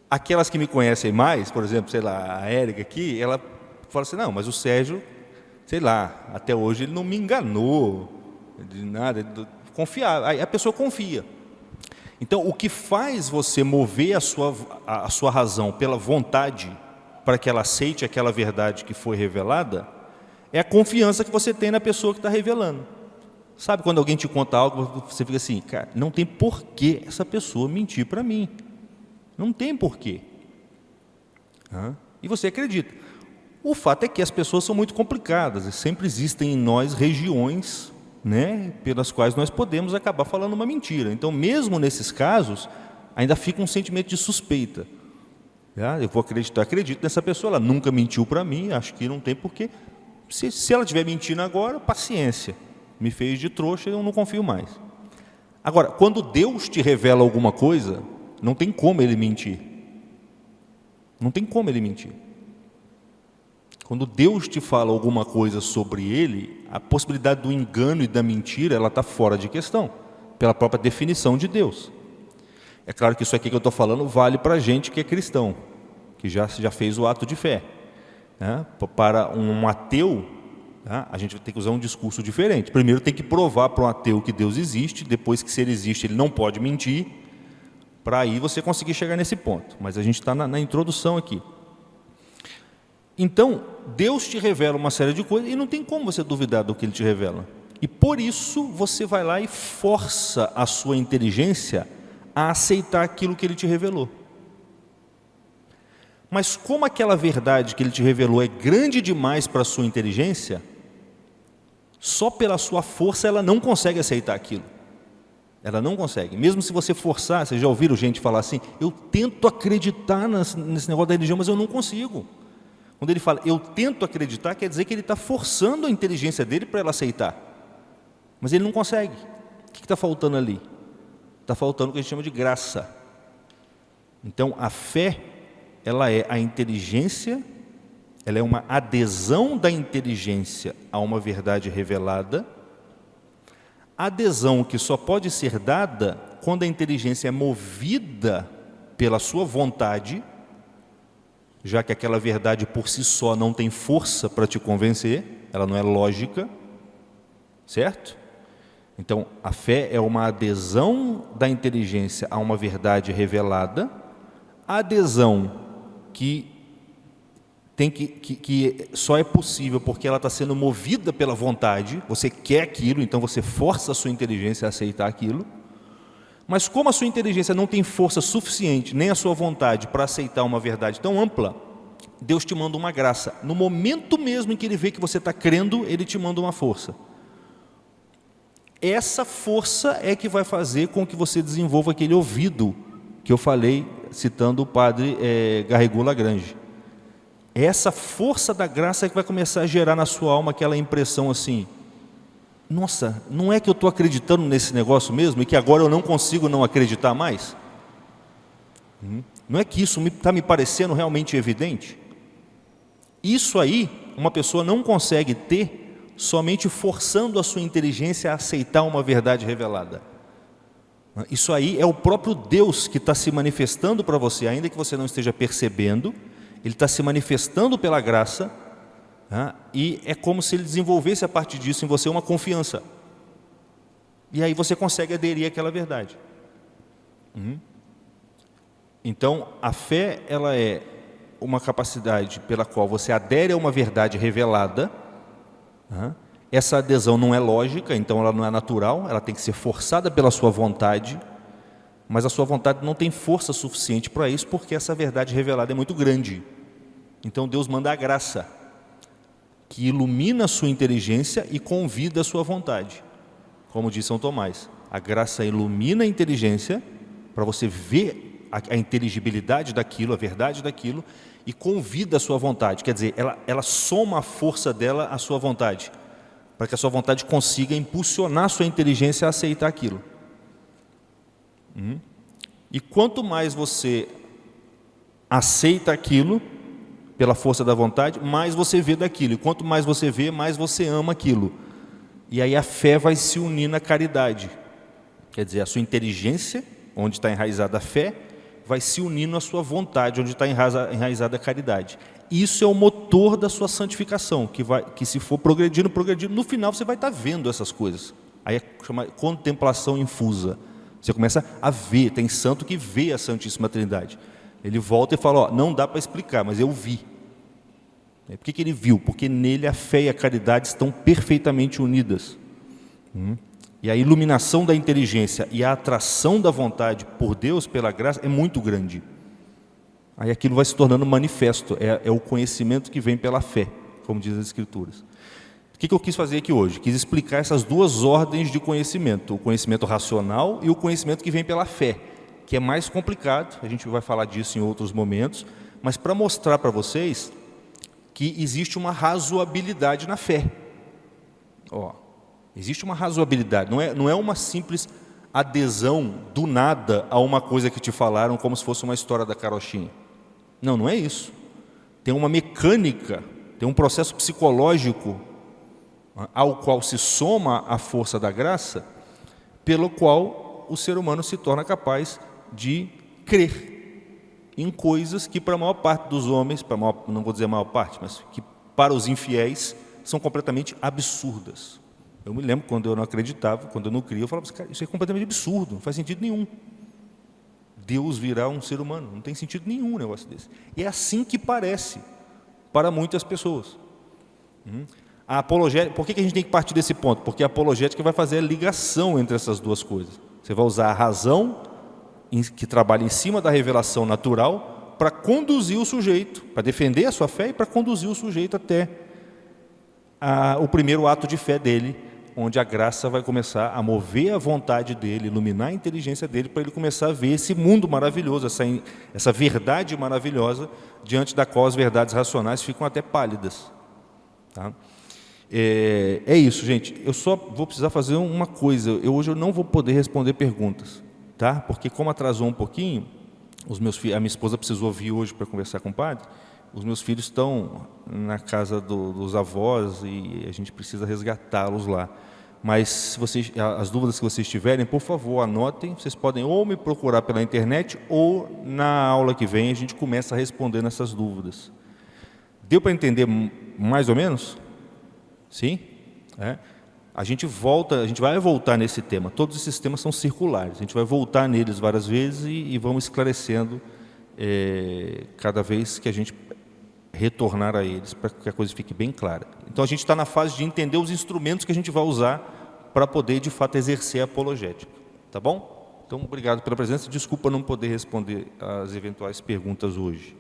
Speaker 1: Aquelas que me conhecem mais, por exemplo, sei lá, a Érica aqui, ela fala assim, não, mas o Sérgio, sei lá, até hoje ele não me enganou, de nada, confiar. Aí a pessoa confia. Então, o que faz você mover a sua razão pela vontade, para que ela aceite aquela verdade que foi revelada, é a confiança que você tem na pessoa que está revelando. Sabe quando alguém te conta algo, você fica assim, cara, não tem porquê essa pessoa mentir para mim. Não tem porquê. E você acredita. O fato é que as pessoas são muito complicadas, e sempre existem em nós regiões, pelas quais nós podemos acabar falando uma mentira. Então, mesmo nesses casos, ainda fica um sentimento de suspeita. Eu vou acreditar, acredito nessa pessoa, ela nunca mentiu para mim, acho que não tem porquê. Se ela estiver mentindo agora, paciência. Me fez de trouxa, eu não confio mais. Agora, quando Deus te revela alguma coisa, não tem como ele mentir. Não tem como ele mentir. Quando Deus te fala alguma coisa sobre ele, a possibilidade do engano e da mentira, ela está fora de questão, pela própria definição de Deus. É claro que isso aqui que eu estou falando vale para a gente que é cristão, que já fez o ato de fé. Para um ateu, a gente vai ter que usar um discurso diferente. Primeiro tem que provar para um ateu que Deus existe, depois que se ele existe, ele não pode mentir, para aí você conseguir chegar nesse ponto. Mas a gente está na introdução aqui. Então, Deus te revela uma série de coisas e não tem como você duvidar do que Ele te revela. E por isso você vai lá e força a sua inteligência a aceitar aquilo que Ele te revelou. Mas como aquela verdade que Ele te revelou é grande demais para a sua inteligência, só pela sua força ela não consegue aceitar aquilo. Ela não consegue. Mesmo se você forçar, vocês já ouviram gente falar assim, eu tento acreditar nesse negócio da religião, mas eu não consigo. Quando ele fala, eu tento acreditar, quer dizer que ele está forçando a inteligência dele para ela aceitar. Mas ele não consegue. O que está faltando ali? Está faltando o que a gente chama de graça. Então, a fé, ela é a inteligência, ela é uma adesão da inteligência a uma verdade revelada, adesão que só pode ser dada quando a inteligência é movida pela sua vontade, já que aquela verdade por si só não tem força para te convencer, ela não é lógica, certo? Então, a fé é uma adesão da inteligência a uma verdade revelada, a adesão que só é possível porque ela está sendo movida pela vontade, você quer aquilo, então você força a sua inteligência a aceitar aquilo, mas como a sua inteligência não tem força suficiente, nem a sua vontade para aceitar uma verdade tão ampla, Deus te manda uma graça. No momento mesmo em que Ele vê que você está crendo, Ele te manda uma força. Essa força é que vai fazer com que você desenvolva aquele ouvido que eu falei, citando o padre Garrigou Lagrange. Essa força da graça é que vai começar a gerar na sua alma aquela impressão assim, nossa, não é que eu estou acreditando nesse negócio mesmo e que agora eu não consigo não acreditar mais? Não é que isso está me parecendo realmente evidente? Isso aí, uma pessoa não consegue ter somente forçando a sua inteligência a aceitar uma verdade revelada. Isso aí é o próprio Deus que está se manifestando para você, ainda que você não esteja percebendo, Ele está se manifestando pela graça, e é como se Ele desenvolvesse a partir disso em você uma confiança. E aí você consegue aderir àquela verdade. Então, a fé, ela é uma capacidade pela qual você adere a uma verdade revelada. Essa adesão não é lógica, então ela não é natural, ela tem que ser forçada pela sua vontade, mas a sua vontade não tem força suficiente para isso, porque essa verdade revelada é muito grande. Então Deus manda a graça, que ilumina a sua inteligência e convida a sua vontade. Como diz São Tomás, a graça ilumina a inteligência para você ver a inteligibilidade daquilo, a verdade daquilo, e convida a sua vontade. Quer dizer, ela soma a força dela à sua vontade, para que a sua vontade consiga impulsionar a sua inteligência a aceitar aquilo. E quanto mais você aceita aquilo, pela força da vontade, mais você vê daquilo. E quanto mais você vê, mais você ama aquilo. E aí a fé vai se unir na caridade. Quer dizer, a sua inteligência, onde está enraizada a fé, vai se unir na sua vontade, onde está enraizada a caridade. Isso é o motor da sua santificação, que se for progredindo, no final você vai estar vendo essas coisas. Aí é chamada contemplação infusa. Você começa a ver, tem santo que vê a Santíssima Trindade. Ele volta e fala, não dá para explicar, mas eu vi. Por que ele viu? Porque nele a fé e a caridade estão perfeitamente unidas. E a iluminação da inteligência e a atração da vontade por Deus, pela graça, é muito grande. Aí aquilo vai se tornando manifesto, é o conhecimento que vem pela fé, como diz as Escrituras. O que eu quis fazer aqui hoje? Quis explicar essas duas ordens de conhecimento, o conhecimento racional e o conhecimento que vem pela fé, que é mais complicado, a gente vai falar disso em outros momentos, mas para mostrar para vocês que existe uma razoabilidade na fé. Existe uma razoabilidade, não é uma simples adesão do nada a uma coisa que te falaram como se fosse uma história da carochinha. Não é isso. Tem uma mecânica, tem um processo psicológico ao qual se soma a força da graça, pelo qual o ser humano se torna capaz de crer em coisas que para a maior parte dos homens, não vou dizer a maior parte, mas que para os infiéis são completamente absurdas. Eu me lembro quando eu não acreditava, quando eu não cria, eu falava assim, cara, isso é completamente absurdo, não faz sentido nenhum. Deus virar um ser humano, não tem sentido nenhum um negócio desse. E é assim que parece para muitas pessoas. A apologética, por que a gente tem que partir desse ponto? Porque a apologética vai fazer a ligação entre essas duas coisas. Você vai usar a razão, que trabalha em cima da revelação natural, para conduzir o sujeito, para defender a sua fé e para conduzir o sujeito até o primeiro ato de fé dele, onde a graça vai começar a mover a vontade dele, iluminar a inteligência dele, para ele começar a ver esse mundo maravilhoso, essa verdade maravilhosa, diante da qual as verdades racionais ficam até pálidas. Tá? É isso, gente. Eu só vou precisar fazer uma coisa. Hoje eu não vou poder responder perguntas, tá? Porque como atrasou um pouquinho, a minha esposa precisou vir hoje para conversar com o padre. Os meus filhos estão na casa dos avós e a gente precisa resgatá-los lá. Mas se as dúvidas que vocês tiverem, por favor, anotem. Vocês podem ou me procurar pela internet ou na aula que vem a gente começa a responder nessas dúvidas. Deu para entender mais ou menos? Sim? A gente vai voltar nesse tema. Todos esses temas são circulares. A gente vai voltar neles várias vezes e vamos esclarecendo cada vez que a gente retornar a eles, para que a coisa fique bem clara. Então a gente está na fase de entender os instrumentos que a gente vai usar para poder de fato exercer a apologética. Tá bom? Então obrigado pela presença. Desculpa não poder responder às eventuais perguntas hoje.